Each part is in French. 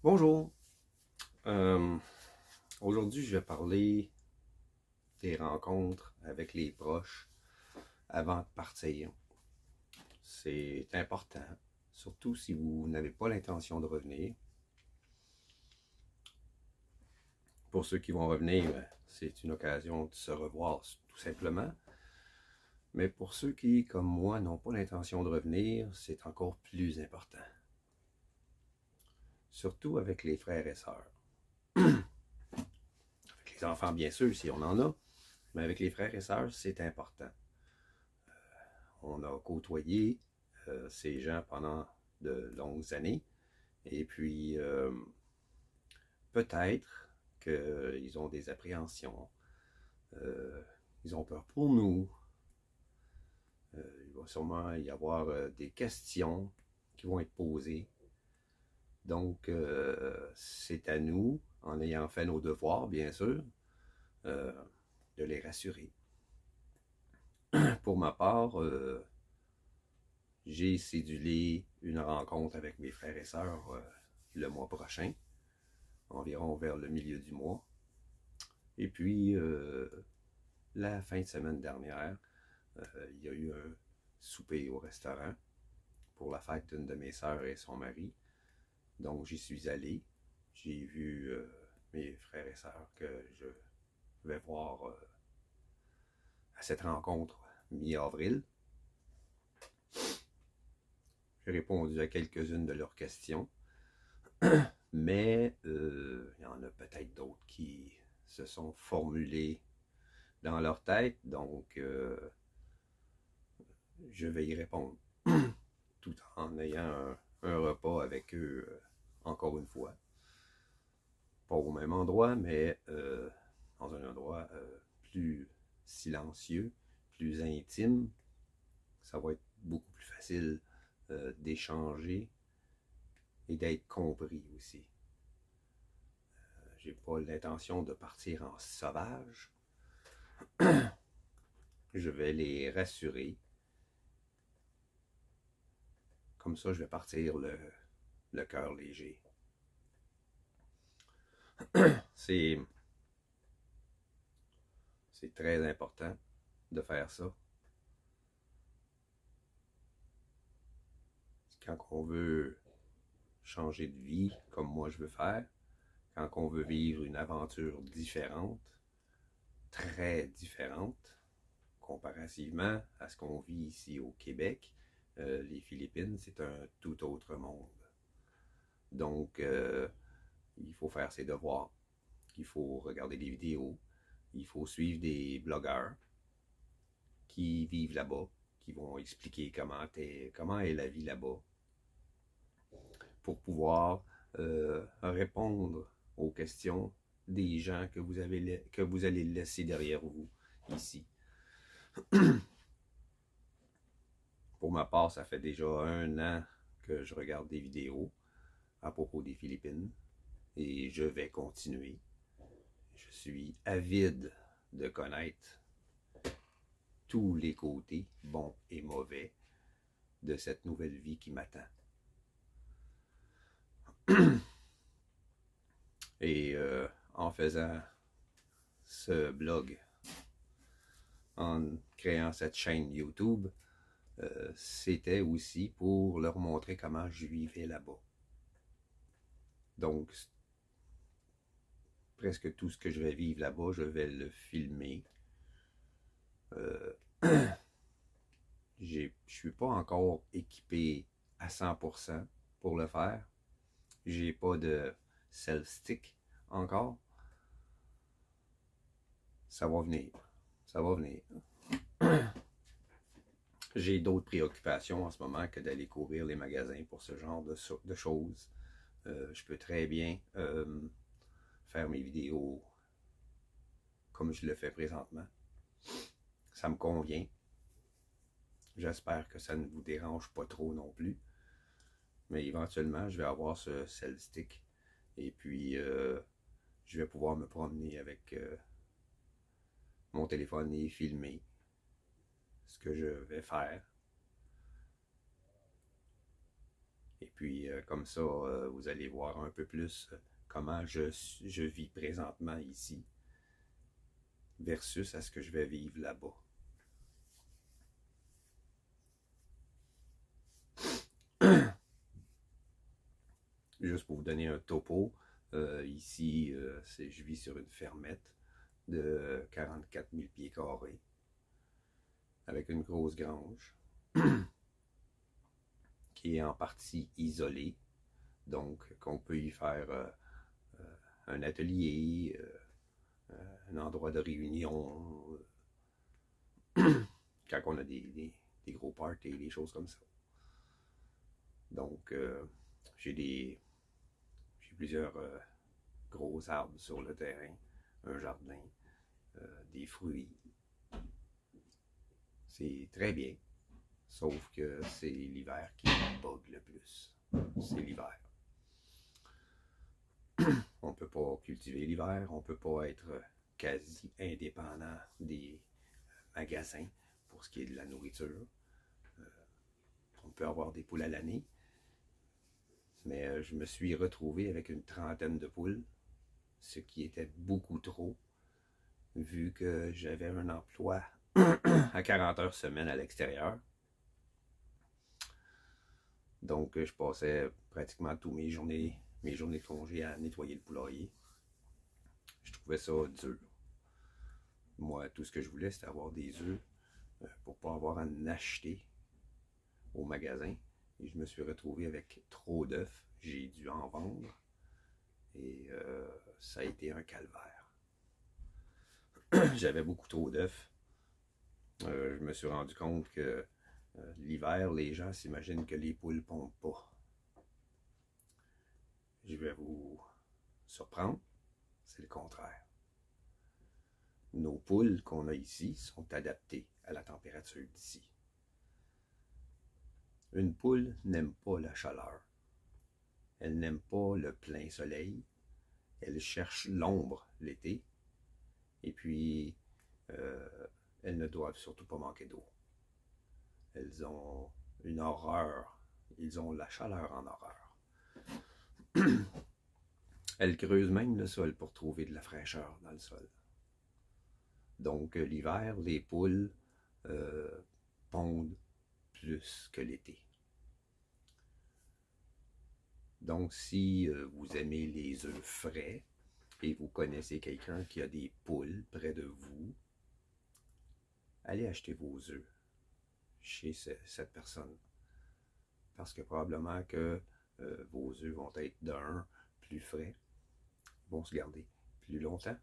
Bonjour. Euh, Aujourd'hui, je vais parler des rencontres avec les proches avant de partir. C'est important, surtout si vous n'avez pas l'intention de revenir. Pour ceux qui vont revenir, c'est une occasion de se revoir tout simplement. Mais pour ceux qui, comme moi, n'ont pas l'intention de revenir, c'est encore plus important. Surtout avec les frères et sœurs. Avec les enfants, bien sûr, si on en a, mais avec les frères et sœurs, c'est important. On a côtoyé ces gens pendant de longues années. Et puis, peut-être qu'ils ont des appréhensions. Ils ont peur pour nous. Il va sûrement y avoir des questions qui vont être posées. Donc, c'est à nous, en ayant fait nos devoirs, bien sûr, de les rassurer. Pour ma part, j'ai cédulé une rencontre avec mes frères et sœurs le mois prochain, environ vers le milieu du mois. Et puis, la fin de semaine dernière, il y a eu un souper au restaurant pour la fête d'une de mes sœurs et son mari. Donc, j'y suis allé. J'ai vu mes frères et sœurs que je vais voir à cette rencontre mi-avril. J'ai répondu à quelques-unes de leurs questions, mais il y en a peut-être d'autres qui se sont formulées dans leur tête, donc je vais y répondre tout en ayant un repas avec eux encore une fois. Pas au même endroit, mais dans un endroit plus silencieux, plus intime. Ça va être beaucoup plus facile d'échanger et d'être compris aussi. J'ai pas l'intention de partir en sauvage. Je vais les rassurer. Comme ça, je vais partir le cœur léger. C'est très important de faire ça. Quand on veut changer de vie, comme moi je veux faire, quand on veut vivre une aventure différente, très différente, comparativement à ce qu'on vit ici au Québec, les Philippines, c'est un tout autre monde. Donc, il faut faire ses devoirs, il faut regarder des vidéos, il faut suivre des blogueurs qui vivent là-bas, qui vont expliquer comment est la vie là-bas, pour pouvoir répondre aux questions des gens que vous allez laisser derrière vous ici. Pour ma part, ça fait déjà 1 an que je regarde des vidéos à propos des Philippines et je vais continuer. Je suis avide de connaître tous les côtés, bons et mauvais, de cette nouvelle vie qui m'attend. Et en faisant ce blog, en créant cette chaîne YouTube, c'était aussi pour leur montrer comment je vivais là-bas. Donc, presque tout ce que je vais vivre là-bas, je vais le filmer. Je ne suis pas encore équipé à 100% pour le faire. J'ai pas de self-stick encore. Ça va venir. Ça va venir. J'ai d'autres préoccupations en ce moment que d'aller courir les magasins pour ce genre de choses. Je peux très bien faire mes vidéos comme je le fais présentement. Ça me convient. J'espère que ça ne vous dérange pas trop non plus. Mais éventuellement, je vais avoir ce self-stick. Et puis, je vais pouvoir me promener avec mon téléphone et filmer ce que je vais faire. Et puis, comme ça, vous allez voir un peu plus comment je vis présentement ici versus à ce que je vais vivre là-bas. Juste pour vous donner un topo, ici, je vis sur une fermette de 44 000 pieds carrés avec une grosse grange qui est en partie isolée, donc qu'on peut y faire un atelier, un endroit de réunion, quand on a des gros parties, des choses comme ça. Donc, j'ai plusieurs gros arbres sur le terrain, un jardin, des fruits. C'est très bien, sauf que c'est l'hiver qui me bug le plus. C'est l'hiver. On ne peut pas cultiver l'hiver, on ne peut pas être quasi indépendant des magasins pour ce qui est de la nourriture. On peut avoir des poules à l'année, mais je me suis retrouvé avec une trentaine de poules, ce qui était beaucoup trop, vu que j'avais un emploi à 40 heures semaine à l'extérieur. Donc, je passais pratiquement toutes mes journées de congé à nettoyer le poulailler. Je trouvais ça dur. Moi, tout ce que je voulais, c'était avoir des œufs pour ne pas avoir à en acheter au magasin. Et je me suis retrouvé avec trop d'œufs. J'ai dû en vendre. Et ça a été un calvaire. J'avais beaucoup trop d'œufs. Je me suis rendu compte que l'hiver, les gens s'imaginent que les poules ne pondent pas. Je vais vous surprendre, c'est le contraire. Nos poules qu'on a ici sont adaptées à la température d'ici. Une poule n'aime pas la chaleur. Elle n'aime pas le plein soleil. Elle cherche l'ombre l'été. Et puis, elles ne doivent surtout pas manquer d'eau. Elles ont une horreur. Ils ont la chaleur en horreur. Elles creusent même le sol pour trouver de la fraîcheur dans le sol. Donc, l'hiver, les poules pondent plus que l'été. Donc, si vous aimez les œufs frais et vous connaissez quelqu'un qui a des poules près de vous, allez acheter vos œufs chez cette personne. Parce que probablement que vos œufs vont être d'un plus frais, vont se garder plus longtemps.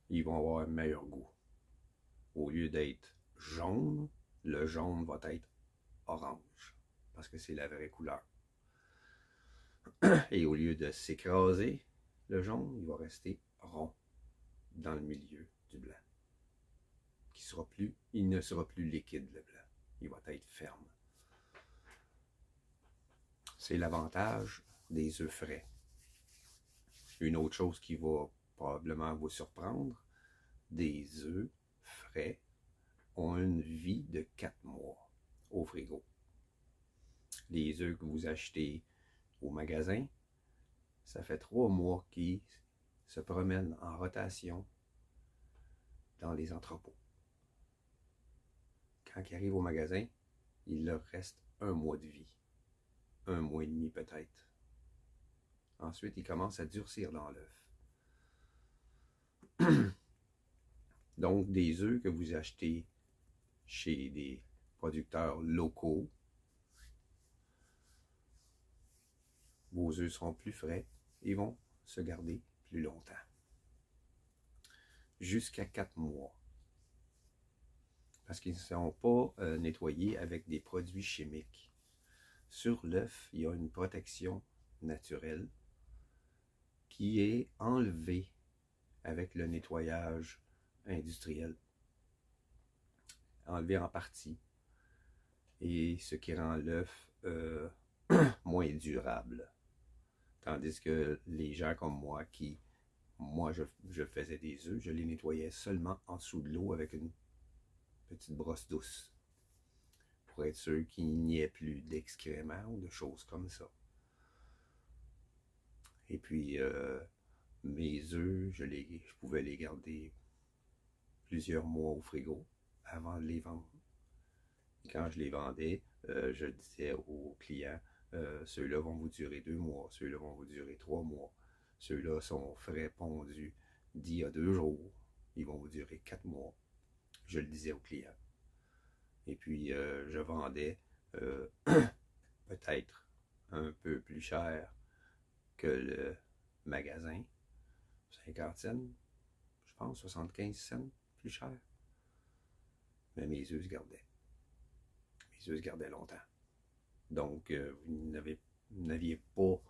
Ils vont avoir un meilleur goût. Au lieu d'être jaune, le jaune va être orange. Parce que c'est la vraie couleur. Et au lieu de s'écraser, le jaune, il va rester rond dans le milieu du blanc. Il ne sera plus liquide, le blanc. Il va être ferme. C'est l'avantage des œufs frais. Une autre chose qui va probablement vous surprendre, des œufs frais ont une vie de 4 mois au frigo. Les œufs que vous achetez au magasin, ça fait 3 mois qu'ils se promènent en rotation dans les entrepôts. Quand ils arrivent au magasin, il leur reste 1 mois de vie. 1 mois et demi peut-être. Ensuite, ils commencent à durcir dans l'œuf. Donc, des œufs que vous achetez chez des producteurs locaux, vos œufs seront plus frais et vont se garder plus longtemps. Jusqu'à 4 mois. Parce qu'ils ne sont pas nettoyés avec des produits chimiques. Sur l'œuf, il y a une protection naturelle qui est enlevée avec le nettoyage industriel. Enlevé en partie. Et ce qui rend l'œuf moins durable. Tandis que les gens comme moi, je faisais des œufs, je les nettoyais seulement en dessous de l'eau avec une petite brosse douce. pour être sûr qu'il n'y ait plus d'excréments ou de choses comme ça. Et puis, mes œufs, je pouvais les garder plusieurs mois au frigo avant de les vendre. Et quand je les vendais, je disais aux clients, ceux-là vont vous durer 2 mois, ceux-là vont vous durer 3 mois, ceux-là sont frais pondus d'il y a 2 jours, ils vont vous durer 4 mois. Je le disais aux clients. Et puis, je vendais peut-être un peu plus cher que le magasin, 50 cents, je pense, 75 cents plus cher. Mais mes œufs se gardaient. Mes œufs se gardaient longtemps. Donc, vous n'aviez pas,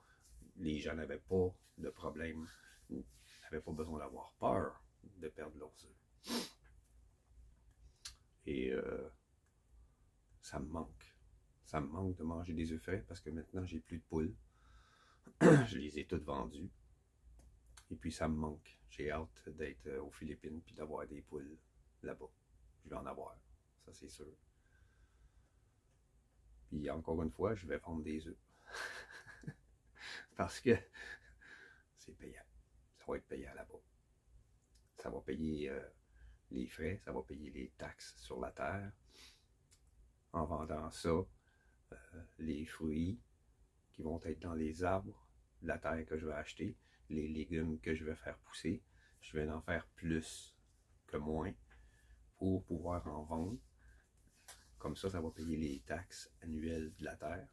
les gens n'avaient pas de problème, n'avaient pas besoin d'avoir peur de perdre leurs œufs. Et ça me manque. Ça me manque de manger des œufs frais parce que maintenant, j'ai plus de poules. Je les ai toutes vendues. Et puis, ça me manque. J'ai hâte d'être aux Philippines puis d'avoir des poules là-bas. Je vais en avoir, ça c'est sûr. Puis encore une fois, je vais vendre des œufs. Parce que c'est payant. Ça va être payant là-bas. Ça va payer les frais, ça va payer les taxes sur la terre. En vendant ça, les fruits qui vont être dans les arbres, la terre que je vais acheter, les légumes que je vais faire pousser, je vais en faire plus que moins pour pouvoir en vendre. Comme ça, ça va payer les taxes annuelles de la terre.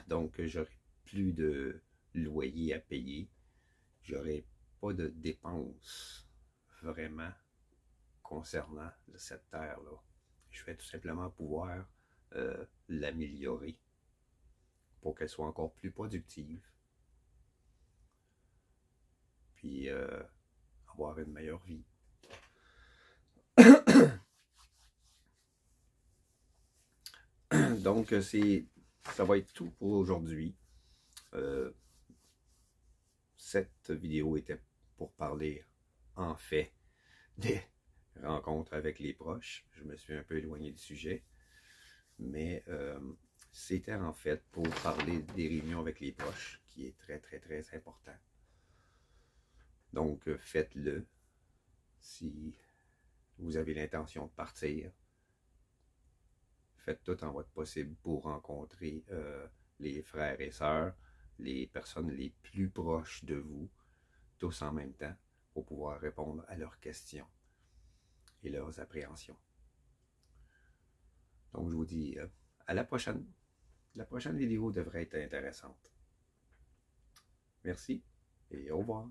Donc, j'aurai plus de loyer à payer. J'aurai pas de dépenses vraiment concernant cette terre-là. Je vais tout simplement pouvoir l'améliorer pour qu'elle soit encore plus productive. Puis avoir une meilleure vie. Donc, ça va être tout pour aujourd'hui. Cette vidéo était pour parler, en fait, des rencontres avec les proches. Je me suis un peu éloigné du sujet, mais c'était en fait pour parler des réunions avec les proches, qui est très, très, très important. Donc, faites-le si vous avez l'intention de partir. Faites tout en votre possible pour rencontrer les frères et sœurs, les personnes les plus proches de vous, tous en même temps, pour pouvoir répondre à leurs questions et leurs appréhensions. Donc, je vous dis à la prochaine. La prochaine vidéo devrait être intéressante. Merci et au revoir.